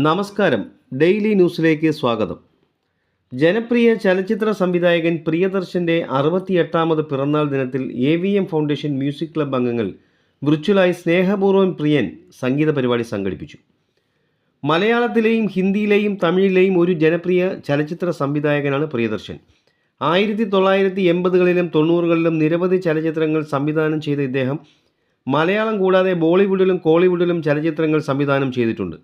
നമസ്കാരം. ഡെയിലി ന്യൂസിലേക്ക് സ്വാഗതം. ജനപ്രിയ ചലച്ചിത്ര സംവിധായകൻ പ്രിയദർശൻ്റെ 68ാമത് പിറന്നാൾ ദിനത്തിൽ AVM ഫൗണ്ടേഷൻ മ്യൂസിക് ക്ലബ്ബ് അംഗങ്ങൾ വിർച്വലായി സ്നേഹപൂർവ്വം പ്രിയൻ സംഗീത പരിപാടി സംഘടിപ്പിച്ചു. മലയാളത്തിലെയും ഹിന്ദിയിലെയും തമിഴിലെയും ഒരു ജനപ്രിയ ചലച്ചിത്ര സംവിധായകനാണ് പ്രിയദർശൻ. 1980കളിലും 90കളിലും നിരവധി ചലച്ചിത്രങ്ങൾ സംവിധാനം ചെയ്ത ഇദ്ദേഹം മലയാളം കൂടാതെ ബോളിവുഡിലും കോളിവുഡിലും ചലച്ചിത്രങ്ങൾ സംവിധാനം ചെയ്തിട്ടുണ്ട്.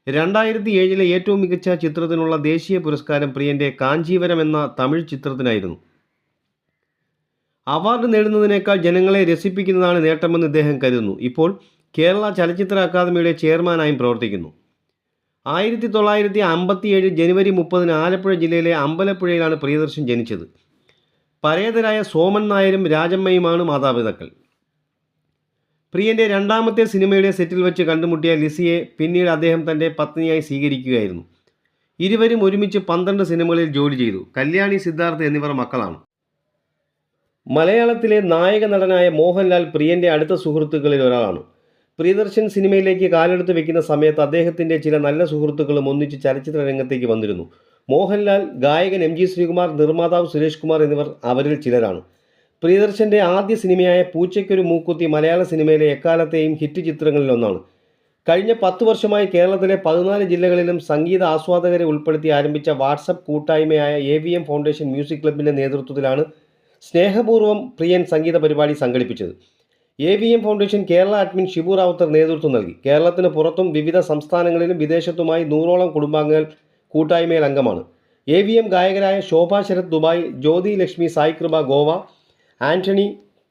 2007 ഏറ്റവും മികച്ച ചിത്രത്തിനുള്ള ദേശീയ പുരസ്കാരം പ്രിയൻ്റെ കാഞ്ചീവരം എന്ന തമിഴ് ചിത്രത്തിനായിരുന്നു. അവാർഡ് നേടുന്നതിനേക്കാൾ ജനങ്ങളെ രസിപ്പിക്കുന്നതാണ് നേട്ടമെന്ന് ഇദ്ദേഹം കരുതുന്നു. ഇപ്പോൾ കേരള ചലച്ചിത്ര അക്കാദമിയുടെ ചെയർമാനായും പ്രവർത്തിക്കുന്നു. 1957 ജനുവരി 30 ആലപ്പുഴ ജില്ലയിലെ അമ്പലപ്പുഴയിലാണ് പ്രിയദർശൻ ജനിച്ചത്. പരേതരായ സോമൻ നായരും രാജമ്മയുമാണ് മാതാപിതാക്കൾ. പ്രിയൻ്റെ രണ്ടാമത്തെ സിനിമയുടെ സെറ്റിൽ വെച്ച് കണ്ടുമുട്ടിയ ലിസിയെ പിന്നീട് അദ്ദേഹം തൻ്റെ പത്നിയായി സ്വീകരിക്കുകയായിരുന്നു. ഇരുവരും ഒരുമിച്ച് 12 സിനിമകളിൽ ജോലി ചെയ്തു. കല്യാണി, സിദ്ധാർത്ഥ് എന്നിവർ മക്കളാണ്. മലയാളത്തിലെ നായക നടനായ മോഹൻലാൽ പ്രിയൻ്റെ അടുത്ത സുഹൃത്തുക്കളിൽ ഒരാളാണ്. പ്രിയദർശൻ സിനിമയിലേക്ക് കാലെടുത്ത് വെക്കുന്ന സമയത്ത് അദ്ദേഹത്തിൻ്റെ ചില നല്ല സുഹൃത്തുക്കളും ഒന്നിച്ച് ചലച്ചിത്ര രംഗത്തേക്ക് വന്നിരുന്നു. മോഹൻലാൽ, ഗായകൻ MG ശ്രീകുമാർ, നിർമ്മാതാവ് സുരേഷ് കുമാർ എന്നിവർ അവരിൽ ചിലരാണ്. പ്രിയദർശൻ്റെ ആദ്യ സിനിമയായ പൂച്ചയ്ക്കൊരു മൂക്കുത്തി മലയാള സിനിമയിലെ എക്കാലത്തെയും ഹിറ്റ് ചിത്രങ്ങളിലൊന്നാണ്. കഴിഞ്ഞ 10 വർഷമായി കേരളത്തിലെ 14 ജില്ലകളിലും സംഗീത ആസ്വാദകരെ ഉൾപ്പെടുത്തി ആരംഭിച്ച വാട്സപ്പ് കൂട്ടായ്മയായ AVM ഫൗണ്ടേഷൻ മ്യൂസിക് ക്ലബ്ബിൻ്റെ നേതൃത്വത്തിലാണ് സ്നേഹപൂർവ്വം പ്രിയൻ സംഗീത പരിപാടി സംഘടിപ്പിച്ചത്. AVM foundation Kerala admin Shibu Ravuthar നേതൃത്വം നൽകി. കേരളത്തിന് പുറത്തും വിവിധ സംസ്ഥാനങ്ങളിലും വിദേശത്തുമായി 100ഓളം കുടുംബാംഗങ്ങൾ കൂട്ടായ്മയിൽ അംഗമാണ്. AVM ഗായകരായ ശോഭ ശരത് ദുബായ്, ജ്യോതി ലക്ഷ്മി സായികൃപ ഗോവ, ആൻ്റണി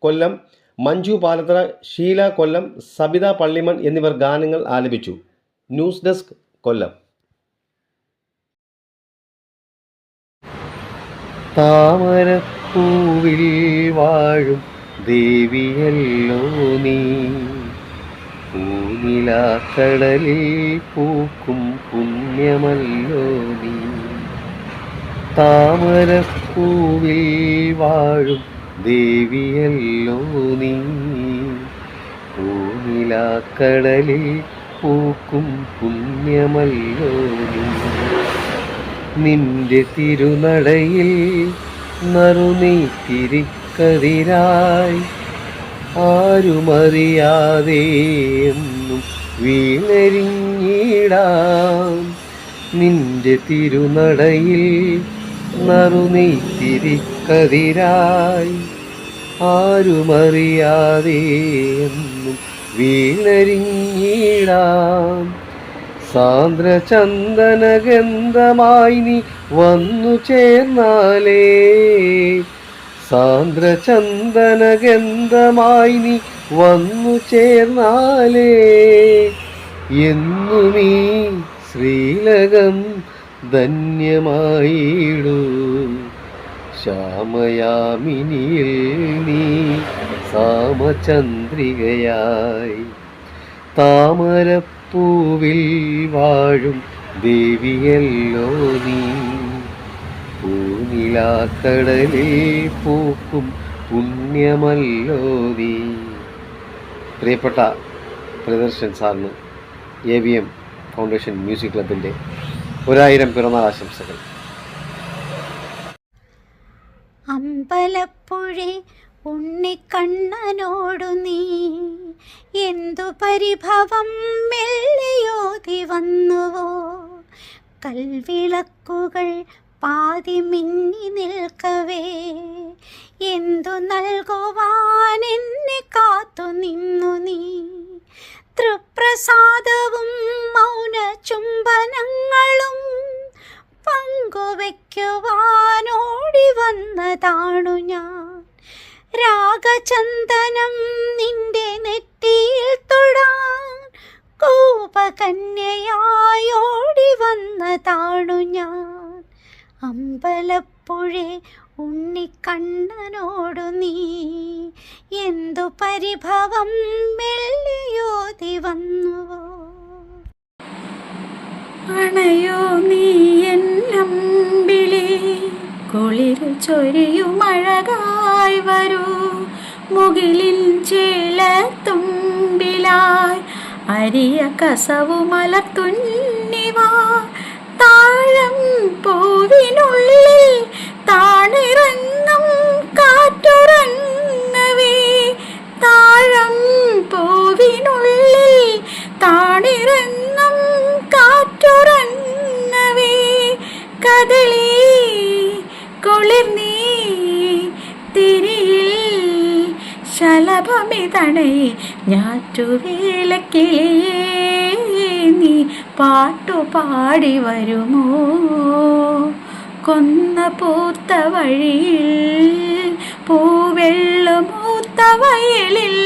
കൊല്ലം, മഞ്ജു പാലത്തറ, ഷീല കൊല്ലം, സബിത പള്ളിമൺ എന്നിവർ ഗാനങ്ങൾ ആലപിച്ചു. ന്യൂസ് ഡെസ്ക്, കൊല്ലം. താമരപ്പൂവിൽ വാഴും ദേവിയല്ലോ നീ, പൂനിലാക്കടലിൽ പൂക്കും പുണ്യമല്ലോ നീ. താമരപ്പൂവിൽ വാഴും ദേവിയല്ലോ നീ, പൂനിലാക്കടലിൽ പൂക്കും പുണ്യമല്ലോ നീ. നിന്റെ തിരുനടയിൽ നറുനെയ്ത്തിരിക്കതിരായി ആരുമറിയാതെ എന്നും വീണരിഞ്ഞിടാം. നിന്റെ തിരുനടയിൽ നറുനെയ്ത്തിരിക്കതിരായി ആരുമറിയാതെ എന്നും വീണരിഞ്ഞിടാം. സാന്ദ്രചന്ദനഗന്ധമായി നീ വന്നു ചേർന്നാലേ, സാന്ദ്രചന്ദനഗന്ധമായി നീ വന്നു ചേർന്നാലേ എന്നുമീ ശ്രീലകം ധന്യമായിടൂ. ശ്യാമയാമിനിയിൽ നീ സാമചന്ദ്രികയായി, താമരപ്പൂവിൽ വാഴും ദേവിയല്ലോ നീ, പൂനിലാക്കടലിൽ പൂക്കും പുണ്യമല്ലോ നീ. പ്രിയപ്പെട്ട പ്രിയദർശൻ സാറിന് AVM ഫൗണ്ടേഷൻ മ്യൂസിക് ക്ലബിൻ്റെ 1000 പിറന്നാൾ ആശംസകൾ. അമ്പലപ്പുഴേ ഉണ്ണിക്കണ്ണനോടു നീ എന്തു പരിഭവം മെല്ലിയോതി വന്നുവോ. കൽവിളക്കുകൾ പാതി മിന്നി നിൽക്കവേ എന്തു നൽകുവാൻ എന്നെ കാത്തു നിന്നു നീ. തൃപ്രസാദവും മൗന ചുംബനങ്ങളും പങ്കുവയ്ക്കുവാനോടി വന്നതാണു ഞാൻ. രാഗചന്ദനം നിന്റെ നെറ്റിയിൽ തൊടാൻ കോപകന്യയായോടി വന്നതാണു ഞാൻ. അമ്പലപ്പുഴേ ഉണ്ണിക്കണ്ണനോടു നീ എന്തു പരിഭവം മെല്ലിയോതി വന്നുവോ. അണയോ നീ എന്നമ്പിളി, കുളിർ ചൊരിയുമഴകായി വരൂ. മുകിലിൻ ചേലത്തുമ്പിലായി അരിയ കസവു മലർത്തുന്നി താഴം പൂവിനുള്ളിൽ താണിറങ്ങും കാറ്റുറങ്ങവേ, താഴം പൂവിനുള്ളിൽ താണിറങ്ങും കാറ്റുറങ്ങവേ, കദളി കുളിർന്നീ തിരിയിൽ ശലഭമിതണേ ഞാറ്റുവേലക്കിളിയേ, നീ പാട്ടുപാടി വരുമോ? കൊന്ന പൂത്ത വഴിയിൽ പൂവെള്ളുമൂത്ത വയലിൽ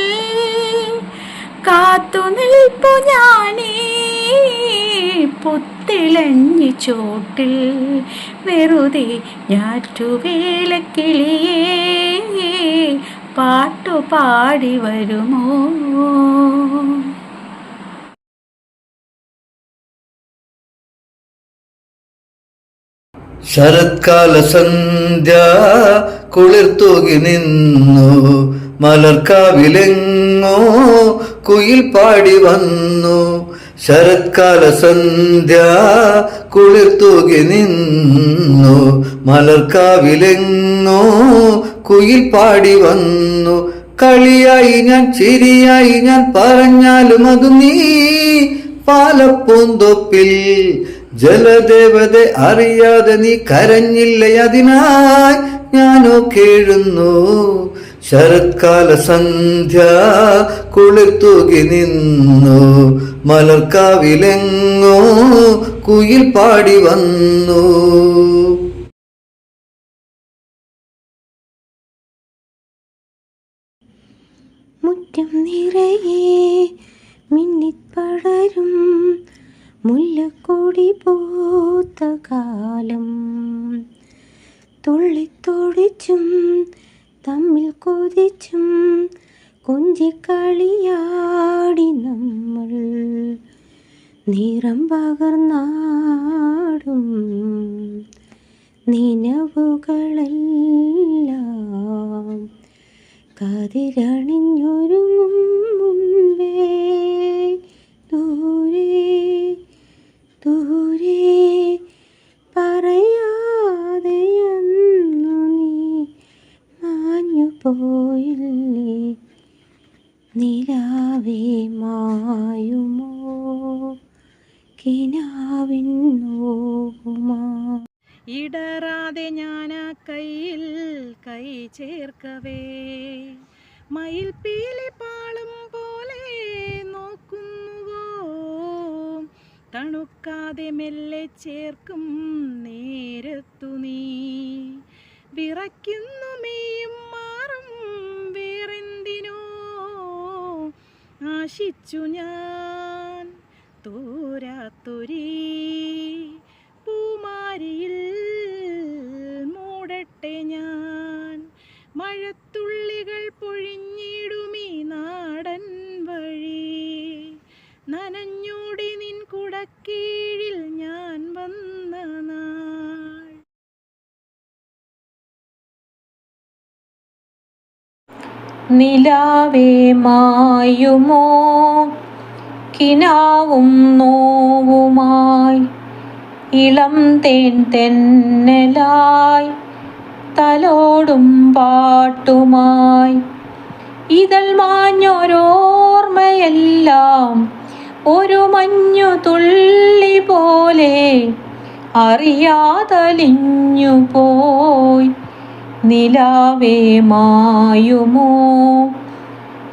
കാത്തു നിൽപ്പു ഞാനീ പുത്തിളഞ്ഞി ചോട്ടിൽ, വെറുതെ ഞാറ്റുവേലക്കിളിയേ പാട്ടുപാടി വരുമോ? ശരത്കാല സന്ധ്യ കുളിർത്തൂകി നിന്നു, മലർക്കാവിലെങ്ങോ കുയിൽ പാടി വന്നു. ശരത്കാല സന്ധ്യ കുളിർത്തൂകി നിന്നു, മലർക്കാവിലെങ്ങോ കുയിൽ പാടി വന്നു. കളിയായി ഞാൻ ചിരിയായി ഞാൻ പറഞ്ഞാലും അത് നീ പാലപ്പൂന്തൊപ്പിൽ ജലദേവത അറിയാതെ നീ കരഞ്ഞില്ല, അതിനായി ഞാനോ കേഴുന്നു. ശരത്കാല സന്ധ്യ കുളിർത്തൂകി നിന്നു, മലർക്കാവിലെങ്ങോ കുയിൽ പാടി വന്നു. മുറ്റം നിറയെ മിന്നിപ്പടരും മുല്ലക്കൊടി പൂത്ത കാലം, തുള്ളിത്തൊടിച്ചും തമ്മിൽ കൊതിച്ചും കൊഞ്ചിക്കളിയാടി നമ്മൾ, നിറം പകർന്നാടും നിലവുകളെല്ലാം കതിരണിഞ്ഞൊരുങ്ങും മുൻപേ ദൂരെ ദൂരെ പറയാതെയന്നു നീ മാഞ്ഞു പോയില്ലേ, നിലാവേ മായുമോ കിനാവിൻ നോവുമാ. ഇടറാതെ ഞാനാ കയ്യിൽ കൈ ചേർക്കവേ, മയിൽപ്പീലി പാളും പോലെ നോക്കുന്നുവോ, തണുക്കാതെ മെല്ലെ ചേർക്കും നേരത്തു നീ വിറയ്ക്കുന്നു മെയ്യും മാറും വേറെന്തിനോ ആശിച്ചു ഞാൻ തോരാത്തൊരീ പൂമാരിയിൽ മൂടട്ടെ ഞാൻ, മഴത്തുള്ളികൾ പൊഴിഞ്ഞിടുമീ നാടൻ വഴി, നനഞ്ഞൂടി നിൻ കുടക്കീഴിൽ ഞാൻ വന്ന നാൾ. നിലാവേ മായുമോ കിനാവും നോവുമായി, ഇളം തേൻ തെന്നലായി തലോടും പാട്ടുമായി, ഇതൾ മാഞ്ഞൊരോർമ്മയെല്ലാം ഒരു മഞ്ഞു തുള്ളി പോലെ അറിയാതലിഞ്ഞു പോയി, നിലാവേ മായുമോ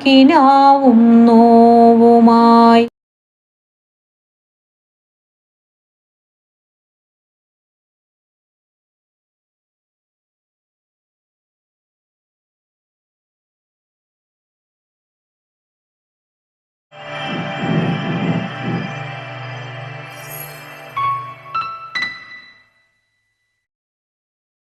കിനാവും നോവുമായി.